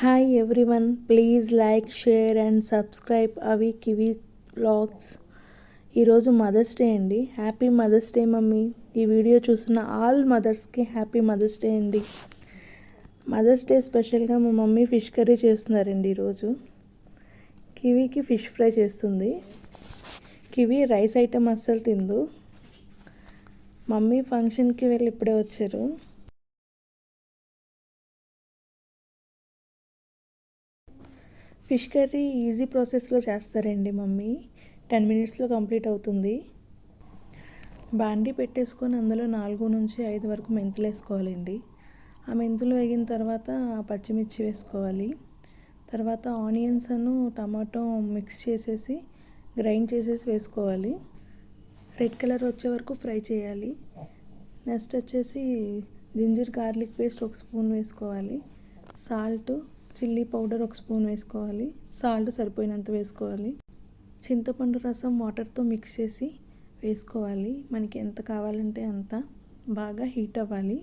Hi everyone, please like, share and subscribe అవి Kiwi vlogs. ఈరోజు mother's day అండి. Happy mother's day mummy. ఈ video చూస్తున్న all మదర్స్కి హ్యాపీ మదర్స్ డే అండి. మదర్స్ డే స్పెషల్గా మా మమ్మీ ఫిష్ కర్రీ చేస్తున్నారండి. ఈరోజు కివీకి ఫిష్ ఫ్రై చేస్తుంది. కివీ రైస్ ఐటమ్ అస్సలు తిందు. మమ్మీ ఫంక్షన్కి వెళ్ళి ఇప్పుడే వచ్చారు. ఫిష్ కర్రీ ఈజీ ప్రాసెస్లో చేస్తారండి మమ్మీ. 10 మినిట్స్లో కంప్లీట్ అవుతుంది. బాండీ పెట్టేసుకొని అందులో 4 నుంచి 5 వరకు మెంతులు వేసుకోవాలండి. ఆ మెంతులు వేగిన తర్వాత పచ్చిమిర్చి వేసుకోవాలి. తర్వాత ఆనియన్స్ టమాటో మిక్స్ చేసేసి గ్రైండ్ చేసేసి వేసుకోవాలి. రెడ్ కలర్ వచ్చే వరకు ఫ్రై చేయాలి. నెక్స్ట్ వచ్చేసి జింజర్ గార్లిక్ పేస్ట్ 1 స్పూన్ వేసుకోవాలి. సాల్ట్, చిల్లీ పౌడర్ 1 స్పూన్ వేసుకోవాలి. సాల్ట్ సరిపోయినంత వేసుకోవాలి. చింతపండు రసం వాటర్తో మిక్స్ చేసి వేసుకోవాలి. మనకి ఎంత కావాలంటే అంత. బాగా హీట్ అవ్వాలి.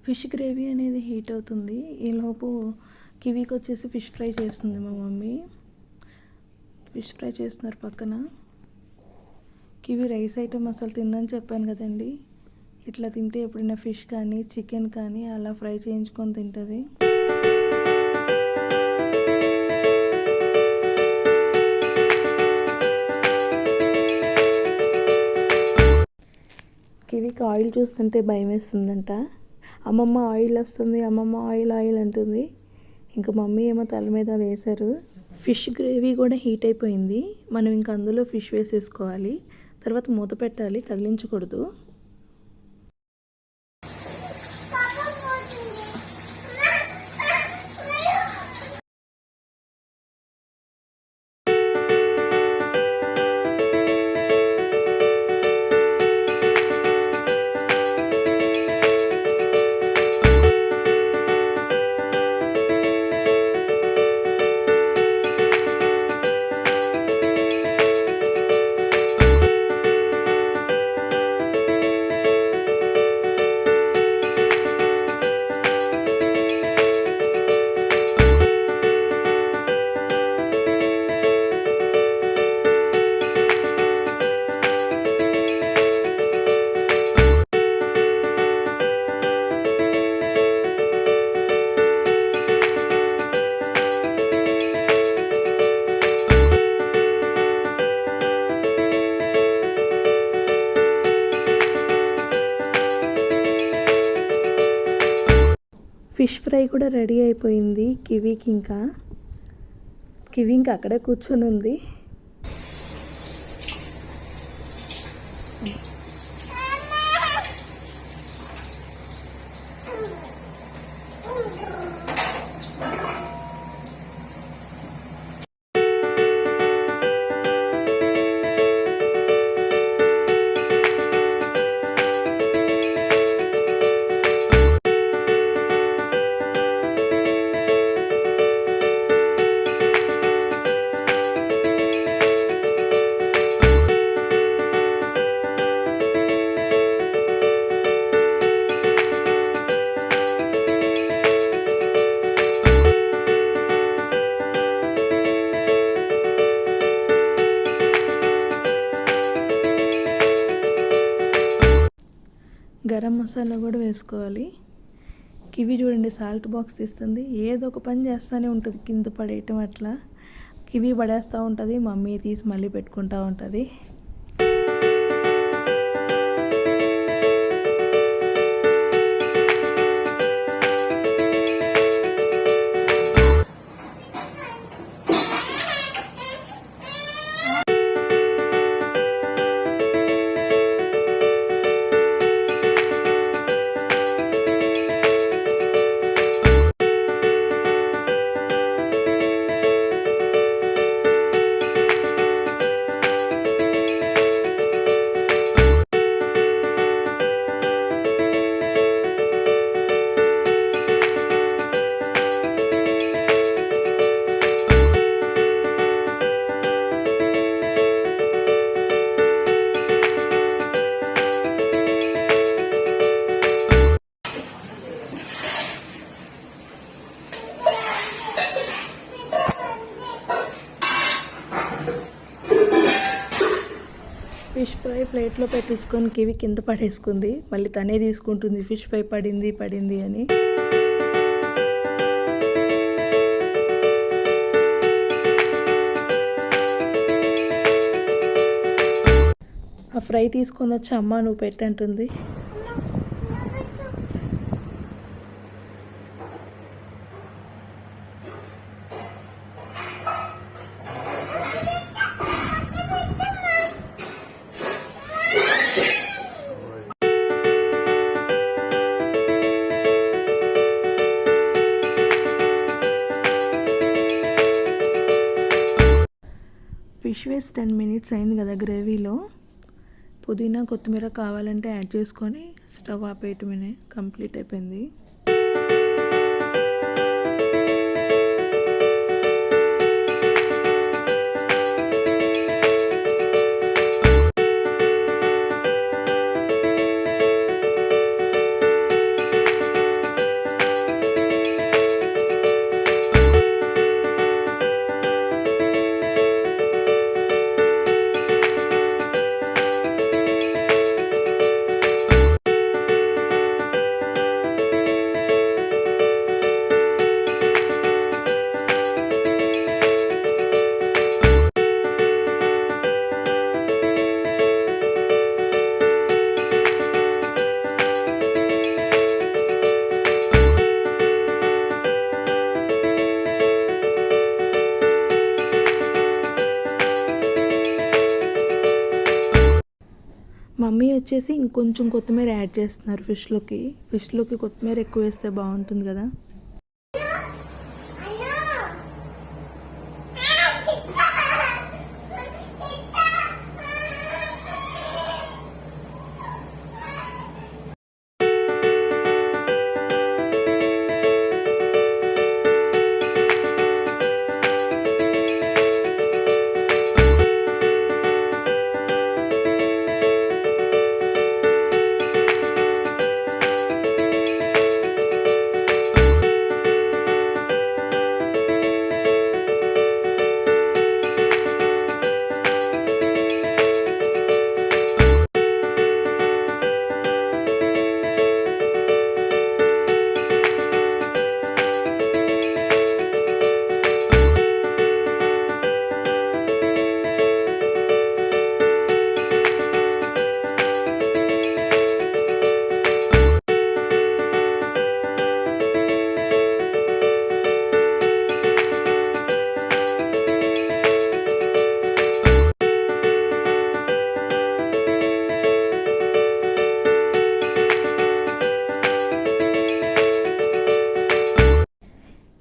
ఫిష్ గ్రేవీ అనేది హీట్ అవుతుంది. ఈలోపు కివీకి వచ్చేసి ఫిష్ ఫ్రై చేస్తుంది మా మమ్మీ. ఫిష్ ఫ్రై చేస్తున్నారు పక్కన. కివీ రైస్ ఐటమ్ అసలు తిందని చెప్పాను కదండి. ఇట్లా తింటే ఎప్పుడైనా ఫిష్ కానీ చికెన్ కానీ అలా ఫ్రై చేయించుకొని తింటుంది. కివీకి ఆయిల్ చూస్తుంటే భయం వేస్తుందంట. అమ్మమ్మ ఆయిల్ వస్తుంది, అమ్మమ్మ ఆయిల్ అంటుంది. ఇంకా మమ్మీ ఏమో తల మీద అది వేశారు. ఫిష్ గ్రేవీ కూడా హీట్ అయిపోయింది. మనం ఇంకా అందులో ఫిష్ వేసేసుకోవాలి. తర్వాత మూత పెట్టాలి, కదిలించకూడదు. ఫిష్ ఫ్రై కూడా రెడీ అయిపోయింది. కివీ ఇంకా అక్కడే కూర్చొని ఉంది. గరం మసాలా కూడా వేసుకోవాలి. కివీ చూడండి సాల్ట్ బాక్స్ తీస్తుంది. ఏదో ఒక పని చేస్తూనే ఉంటుంది. కింద పడేయటం అట్లా. కివీ పడేస్తూ ఉంటుంది, మమ్మీ తీసి మళ్ళీ పెట్టుకుంటూ ఉంటుంది. ఒకసారి ప్లేట్లో పెట్టించుకొని కివి కింద పడేసుకుంది. మళ్ళీ తనే తీసుకుంటుంది ఫిష్ ఫ్రై పడింది పడింది అని. ఆ ఫ్రై తీసుకొని వచ్చి అమ్మ నువ్వు పెట్టంటుంది. ఫిష్ వేసి 10 minutes అయింది కదా గ్రేవీలో. పుదీనా కొత్తిమీర కావాలంటే యాడ్ చేసుకొని స్టవ్ ఆపేయటమే, కంప్లీట్ అయిపోయింది. మమ్మీ వచ్చేసి ఇంకొంచెం కొత్తిమీర యాడ్ చేస్తున్నారు ఫిష్లోకి కొత్తిమీర ఎక్కువ వేస్తే బాగుంటుంది కదా.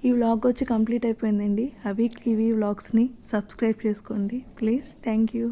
ఈ వ్లాగ్ వచ్చి కంప్లీట్ అయిపోయిందండి. అవి కివి వ్లాగ్స్ని సబ్స్క్రైబ్ చేసుకోండి ప్లీజ్. Thank you.